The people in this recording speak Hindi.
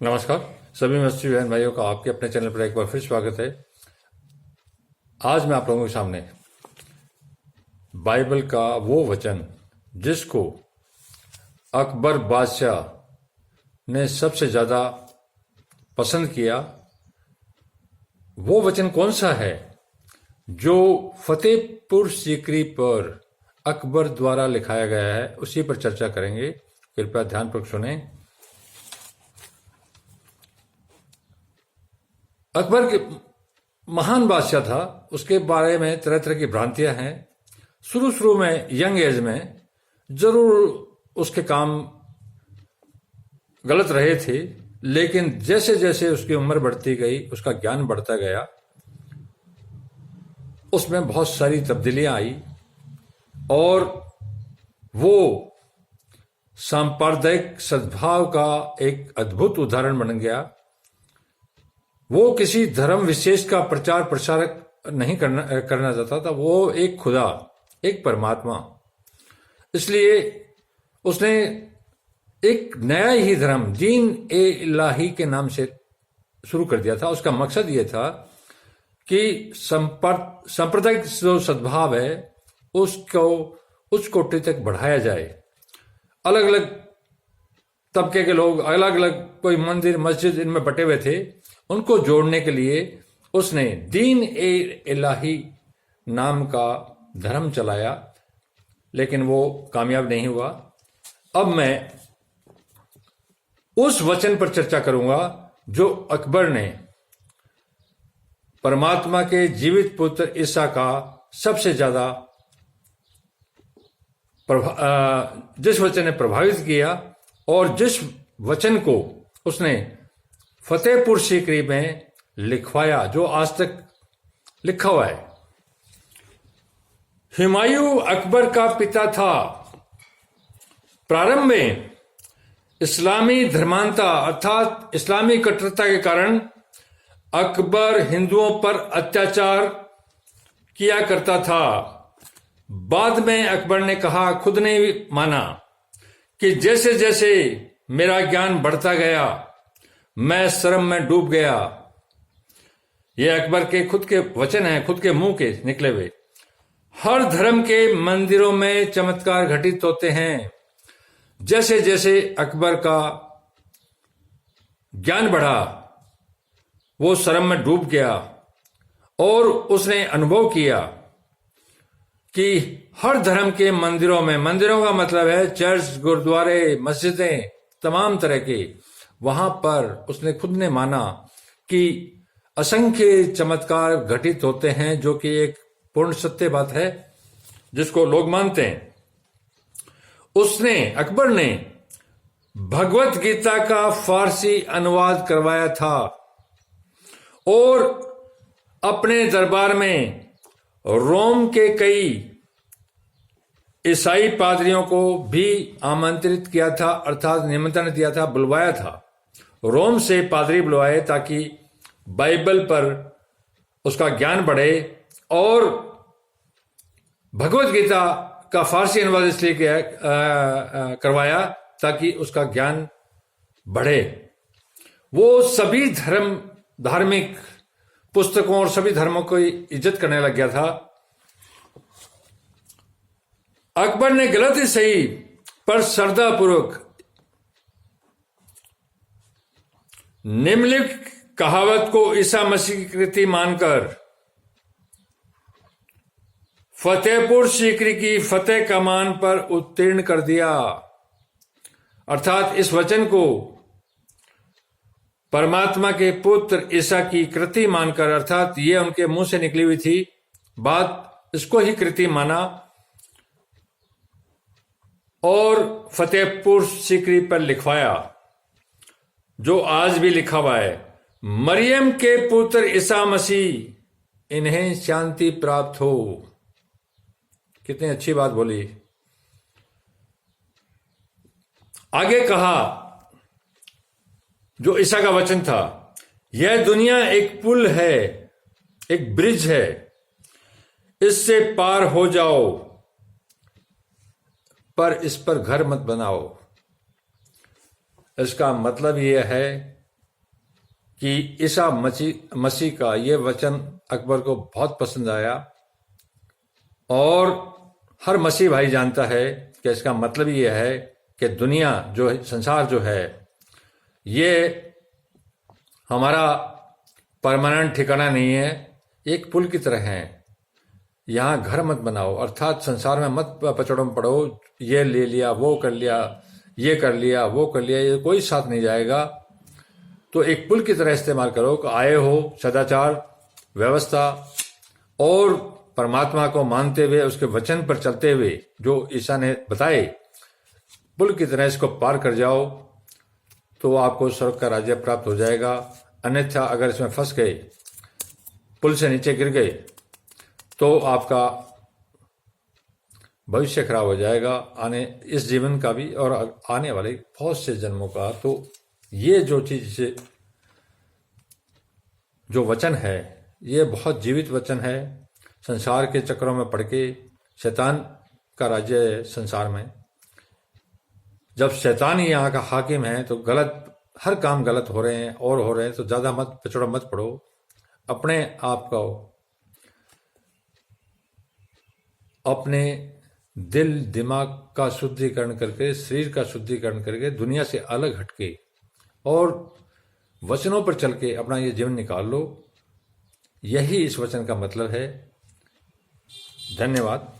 नमस्कार सभी मस्ती बहन भाइयों का आपके अपने चैनल पर एक बार फिर स्वागत है। आज मैं आप लोगों के सामने बाइबल का वो वचन जिसको अकबर बादशाह ने सबसे ज्यादा पसंद किया, वो वचन कौन सा है जो फतेहपुर सीकरी पर अकबर द्वारा लिखाया गया है, उसी पर चर्चा करेंगे। कृपया ध्यानपूर्वक सुने। अकबर के महान बादशाह था, उसके बारे में तरह तरह की भ्रांतियां हैं। शुरू में यंग एज में जरूर उसके काम गलत रहे थे, लेकिन जैसे जैसे उसकी उम्र बढ़ती गई, उसका ज्ञान बढ़ता गया, उसमें बहुत सारी तब्दीलियां आई और वो सांप्रदायिक सद्भाव का एक अद्भुत उदाहरण बन गया। वो किसी धर्म विशेष का प्रचार प्रसार नहीं करना चाहता था। वो एक खुदा, एक परमात्मा, इसलिए उसने एक नया ही धर्म दीन ए इलाही के नाम से शुरू कर दिया था। उसका मकसद ये था कि सांप्रदायिक जो सद्भाव है उसको उच्च कोटि तक बढ़ाया जाए। अलग अलग तबके के लोग, अलग अलग कोई मंदिर मस्जिद इनमें बटे हुए थे, उनको जोड़ने के लिए उसने दीन ए इलाही नाम का धर्म चलाया, लेकिन वो कामयाब नहीं हुआ। अब मैं उस वचन पर चर्चा करूंगा जो अकबर ने परमात्मा के जीवित पुत्र ईसा का सबसे ज्यादा जिस वचन ने प्रभावित किया और जिस वचन को उसने फतेहपुर सीकरी में लिखवाया, जो आज तक लिखा हुआ है। हुमायूं अकबर का पिता था। प्रारंभ में इस्लामी धर्मांता अर्थात इस्लामी कट्टरता के कारण अकबर हिंदुओं पर अत्याचार किया करता था। बाद में अकबर ने कहा, खुद ने माना कि जैसे जैसे मेरा ज्ञान बढ़ता गया मैं शर्म में डूब गया। ये अकबर के खुद के वचन हैं, खुद के मुंह के निकले हुए। हर धर्म के मंदिरों में चमत्कार घटित होते हैं। जैसे जैसे अकबर का ज्ञान बढ़ा वो शर्म में डूब गया और उसने अनुभव किया कि हर धर्म के मंदिरों में, मंदिरों का मतलब है चर्च, गुरुद्वारे, मस्जिदें, तमाम तरह के, वहां पर उसने खुद ने माना कि असंख्य चमत्कार घटित होते हैं, जो कि एक पूर्ण सत्य बात है जिसको लोग मानते हैं। अकबर ने भगवत गीता का फारसी अनुवाद करवाया था और अपने दरबार में रोम के कई ईसाई पादरियों को भी आमंत्रित किया था, अर्थात निमंत्रण दिया था, बुलवाया था। रोम से पादरी बुलवाए ताकि बाइबल पर उसका ज्ञान बढ़े और भगवत गीता का फारसी अनुवाद इसलिए करवाया ताकि उसका ज्ञान बढ़े। वो सभी धार्मिक पुस्तकों और सभी धर्मों को इज्जत करने लग गया था। अकबर ने गलत ही सही पर श्रद्धापूर्वक निम्नलिखित कहावत को ईसा मसीह की कृति मानकर फतेहपुर सीकरी की फतेह कमान पर उत्तीर्ण कर दिया। अर्थात इस वचन को परमात्मा के पुत्र ईसा की कृति मानकर, अर्थात ये उनके मुंह से निकली हुई थी बात, इसको ही कृति माना और फतेहपुर सीकरी पर लिखवाया, जो आज भी लिखा हुआ है। मरियम के पुत्र ईसा मसीह, इन्हें शांति प्राप्त हो। कितनी अच्छी बात बोली। आगे कहा, जो ईसा का वचन था, यह दुनिया एक पुल है, एक ब्रिज है, इससे पार हो जाओ, पर इस पर घर मत बनाओ। इसका मतलब यह है कि ईसा मसीह का ये वचन अकबर को बहुत पसंद आया और हर मसीह भाई जानता है कि इसका मतलब ये है कि दुनिया जो है, संसार जो है, ये हमारा परमानेंट ठिकाना नहीं है, एक पुल की तरह है। यहाँ घर मत बनाओ, अर्थात संसार में मत पचड़ों में पड़ो, ये ले लिया, वो कर लिया, ये कर लिया, वो कर लिया, ये कोई साथ नहीं जाएगा। तो एक पुल की तरह इस्तेमाल करो कि आए हो सदाचार, व्यवस्था और परमात्मा को मानते हुए उसके वचन पर चलते हुए जो ईसा ने बताए, पुल की तरह इसको पार कर जाओ तो आपको स्वर्ग का राज्य प्राप्त हो जाएगा। अन्यथा अगर इसमें फंस गए, पुल से नीचे गिर गए, तो आपका भविष्य खराब हो जाएगा, आने इस जीवन का भी और आने वाले बहुत से जन्मों का। तो ये जो चीज, जो वचन है, ये बहुत जीवित वचन है। संसार के चक्रों में पड़ के शैतान का राज्य है संसार में। जब शैतान ही यहाँ का हाकिम है तो गलत, हर काम गलत हो रहे हैं और हो रहे हैं। तो ज्यादा मत पिछड़ो, मत पड़ो, अपने आप को, अपने दिल दिमाग का शुद्धिकरण करके, शरीर का शुद्धिकरण करके, दुनिया से अलग हटके और वचनों पर चल के अपना ये जीवन निकाल लो। यही इस वचन का मतलब है। धन्यवाद।